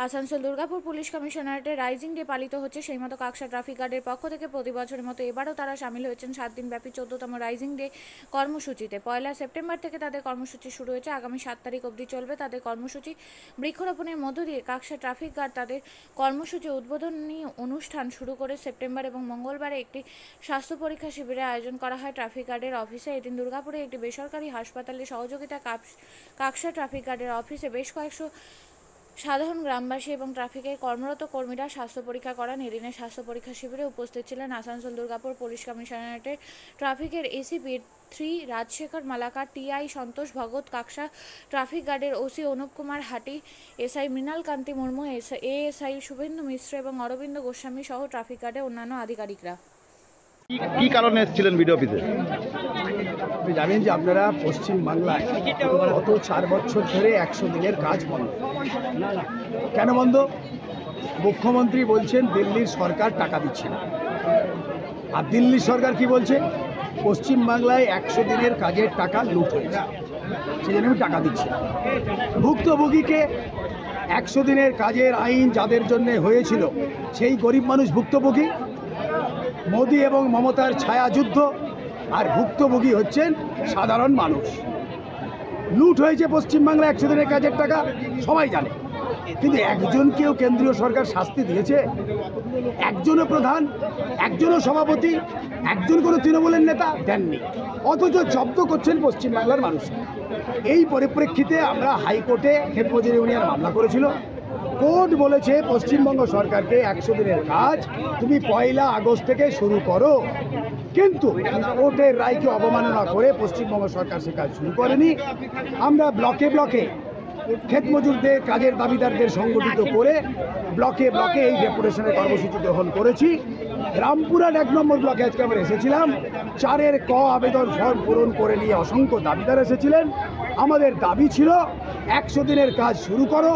Asansol Durgapur police কমিশনারেটে raising day পালিত হচ্ছে। সেই মতো কাকসা ট্রাফিক গার্ডের পক্ষ থেকে প্রতি বছরের মতো এবারও তারা সামিল হয়েছেন 7 দিনব্যাপী 14তম রাইজিং ডে কর্মসূচিতে। 1 সেপ্টেম্বর থেকে তাদের কর্মসূচি শুরু হয়েছে। আগামী 7 তারিখ অবধি চলবে তাদের কর্মসূচি। বৃক্ষরোপণের মধ্য দিয়ে কাকসা ট্রাফিক গার্ড তাদের কর্মসূচি উদ্বোধনী অনুষ্ঠান শুরু করে সেপ্টেম্বর এবং মঙ্গলবারে একটি স্বাস্থ্য পরীক্ষা শিবিরের আয়োজন করা হয় ট্রাফিক গার্ডের অফিসে। এদিন দুর্গাপুরে একটি বেসরকারি হাসপাতালের সহযোগিতা কাকসা ট্রাফিক গার্ডের অফিসে বেশ কয়েকশো সাধারণ গ্রামবাসী এবং ট্রাফিকের কর্মরত কর্মীরা স্বাস্থ্য পরীক্ষা করান। এদিনের স্বাস্থ্য পরীক্ষা শিবিরে উপস্থিত ছিলেন আসানসোল দুর্গাপুর পুলিশ কমিশনারেটের ট্রাফিকের এসিপি 3 রাজশেখর মালাকার, টিআই সন্তোষ ভগত, কাকসা ট্রাফিক গার্ডের ওসি অনুপ কুমার হাটি, এসআই মৃণাল কান্তি মুর্মু, এএসআই শুভেন্দু মিশ্র এবং অরবিন্দ গোস্বামী সহ ট্রাফিক গার্ডের অন্যান্য আধিকারিকরা। কি কারণে এসেছিলেন ভিডিও অফিসে? আপনি জানেন যে আপনারা পশ্চিমবাংলায় গত 4 বছর ধরে 100 দিনের কাজ বন্ধ। কেন বন্ধ? মুখ্যমন্ত্রী বলছেন দিল্লির সরকার টাকা দিচ্ছে না। আর দিল্লির সরকার কি বলছে? পশ্চিমবাংলায় 100 দিনের কাজের টাকা লুট হয়েছে, সেই জন্য আমি টাকা দিচ্ছি না। ভুক্তভোগীকে 100 দিনের কাজের আইন যাদের জন্য হয়েছিল সেই গরিব মানুষ ভুক্তভোগী। মোদি এবং মমতার ছায়াযুদ্ধ, আর ভুক্তভোগী হচ্ছেন সাধারণ মানুষ। লুট হয়েছে পশ্চিমবাংলায় 100 দিনের কাজের টাকা, সবাই জানে। কিন্তু একজনকেও কেন্দ্রীয় সরকার শাস্তি দিয়েছে? একজনও প্রধান, একজনও সভাপতি, একজন কোনো তৃণমূলের নেতা দেননি, অথচ জব্দ করছেন পশ্চিমবাংলার মানুষ। এই পরিপ্রেক্ষিতে আমরা হাইকোর্টে ক্ষেত মজুরি ইউনিয়ন মামলা করেছিল। কোর্ট বলেছে পশ্চিমবঙ্গ সরকারকে 100 দিনের কাজ তুমি 1 আগস্ট থেকে শুরু করো, কিন্তু কোর্টের রায়কে অবমাননা করে পশ্চিমবঙ্গ সরকার সে কাজ শুরু করেনি। আমরা ব্লকে ব্লকে ক্ষেত মজুরদের কাজের দাবিদারদের সংগঠিত করে ব্লকে ব্লকে এই ডেপুটেশনের কর্মসূচি গ্রহণ করেছি। রামপুরহাট 1 নম্বর ব্লকে আজকে আমরা এসেছিলাম। 4 ক আবেদন ফর্ম পূরণ করে নিয়ে অসংখ্য দাবিদার এসেছিলেন। আমাদের দাবি ছিল 100 দিনের কাজ শুরু করো,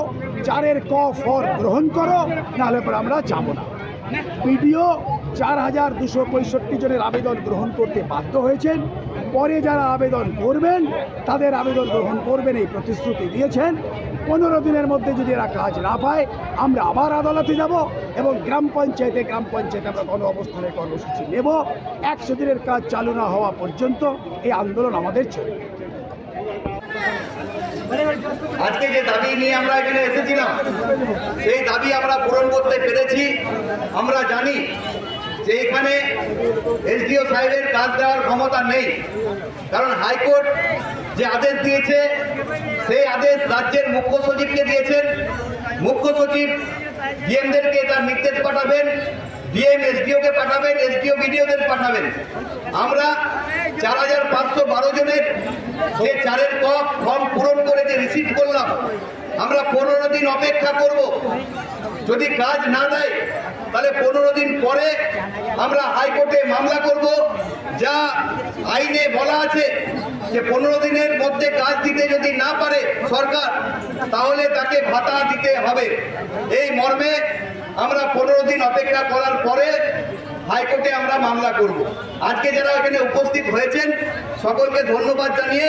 4 ক ফর্ম গ্রহণ করো, নাহলে পরে আমরা যাব না। বিডিও 4265 জনের আবেদন গ্রহণ করতে বাধ্য হয়েছেন। পরে যারা আবেদন করবেন তাদের আবেদন গ্রহণ করবেন এই প্রতিশ্রুতি দিয়েছেন। 15 দিনের মধ্যে যদি এরা কাজ না পায় আমরা আবার আদালতে যাব এবং গ্রাম পঞ্চায়েতে আমরা গণ অবস্থানের কর্মসূচি নেব। 100 দিনের কাজ চালু না হওয়া পর্যন্ত এই আন্দোলন আমাদের চলবে। আজকে যে দাবি নিয়ে আমরা এখানে এসেছিলাম সেই দাবি আমরা পূরণ করতে পেরেছি। আমরা জানি যে এখানে এসডিও সাহেবের কাজ দেওয়ার ক্ষমতা নেই, কারণ হাইকোর্ট যে আদেশ দিয়েছে সেই আদেশ রাজ্যের মুখ্য সচিবকে দিয়েছেন। মুখ্য সচিব ডিএমদেরকে তার নির্দেশ পাঠাবেন, ডিএম এসডিওকে পাঠাবেন, এসডিও বিডিওদের পাঠাবেন। আমরা 4512 জনের যে 4 ক ফর্ম পূরণ করে যে রিসিভ করলাম, আমরা 15 দিন অপেক্ষা করব। যদি কাজ না দেয় তাহলে 15 দিন পরে আমরা হাইকোর্টে মামলা করব। যা আইনে বলা আছে যে 15 দিনের মধ্যে কাজ দিতে যদি না পারে সরকার, তাহলে তাকে ভাতা দিতে হবে। এই মর্মে আমরা 15 দিন অপেক্ষা করার পরে হাইকোর্টে আমরা মামলা করব। আজকে যারা এখানে উপস্থিত হয়েছেন সকলকে ধন্যবাদ জানিয়ে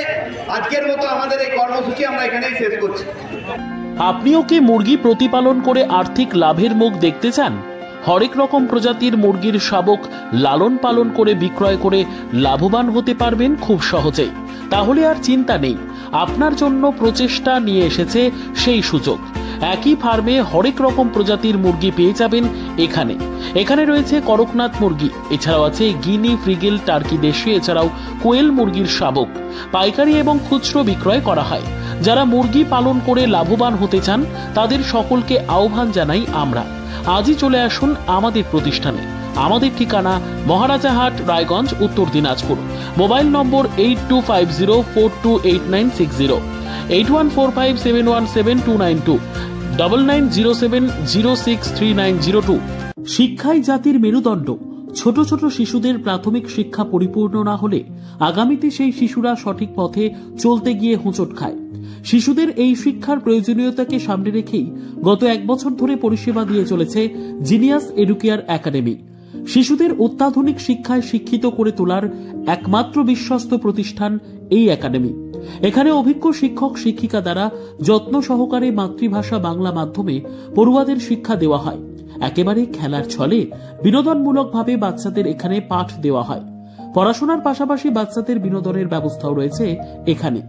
আজকের মতো আমাদের এই কর্মসূচি আমরা এখানেই শেষ করছি। আপনিও কি মুরগি প্রতিপালন করে আর্থিক লাভের মুখ দেখতে চান? হরেক রকম প্রজাতির মুরগির শাবক লালন পালন করে বিক্রয় করে লাভবান হতে পারবেন খুব সহজেই। তাহলে আর চিন্তা নেই, আপনার জন্য প্রচেষ্টা নিয়ে এসেছে সেই সুযোগ। একই ফার্মে হরেক রকম প্রজাতির মুরগি পেয়ে যাবেন এখানে রয়েছে করকনাথ মুরগি, এছাড়াও আছে গিনি, ফ্রিগেল, টার্কি দেশি, এছাড়াও কোয়েল মুরগির শাবক পাইকারি এবং খুচরো বিক্রয় করা হয়। যারা মুরগি পালন করে লাভবান হতে চান তাদের সকলকে আহ্বান জানাই আমরা। আজই চলে আসুন আমাদের প্রতিষ্ঠানে। আমাদের ঠিকানা মহারাজাহাট, রায়গঞ্জ, উত্তর দিনাজপুর। মোবাইল নম্বর 8250428960, 8145717292, 9907063902। শিক্ষাই জাতির মেরুদণ্ড। ছোট ছোট শিশুদের প্রাথমিক শিক্ষা পরিপূর্ণ না হলে আগামীতে সেই শিশুরা সঠিক পথে চলতে গিয়ে হোঁচট খায়। শিশুদের এই শিক্ষার প্রয়োজনীয়তাকে সামনে রেখেই গত 1 বছর ধরে পরিষেবা দিয়ে চলেছে জিনিয়াস এডুকেয়ার একাডেমি। শিশুদের অত্যাধুনিক শিক্ষায় শিক্ষিত করে তোলার একমাত্র বিশ্বস্ত প্রতিষ্ঠান এই একাডেমি। এখানে অভিজ্ঞ শিক্ষক শিক্ষিকা দ্বারা যত্ন সহকারে মাতৃভাষা বাংলা মাধ্যমে পড়ুয়াদের শিক্ষা দেওয়া হয়। একেবারে খেলার ছলে বিনোদনমূলকভাবে বাচ্চাদের এখানে পাঠ দেওয়া হয়। পড়াশোনার পাশাপাশি বাচ্চাদের বিনোদনের ব্যবস্থাও রয়েছে এখানে।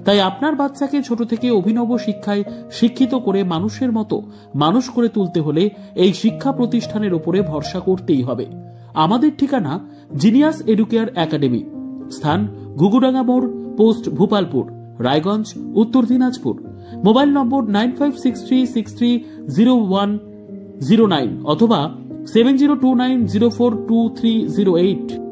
তাই আপনার বাচ্চাকে ছোট থেকে অভিনব শিক্ষায় শিক্ষিত করে মানুষের মতো মানুষ করে তুলতে হলে এই শিক্ষা প্রতিষ্ঠানের উপরে ভরসা করতেই হবে। আমাদের ঠিকানা জিনিয়াস এডুকেয়ার একাডেমি, স্থান ঘুঘুডাঙ্গা মোড়, পোস্ট ভূপালপুর, রায়গঞ্জ, উত্তর দিনাজপুর। মোবাইল নম্বর 9563630109 অথবা 7029042308।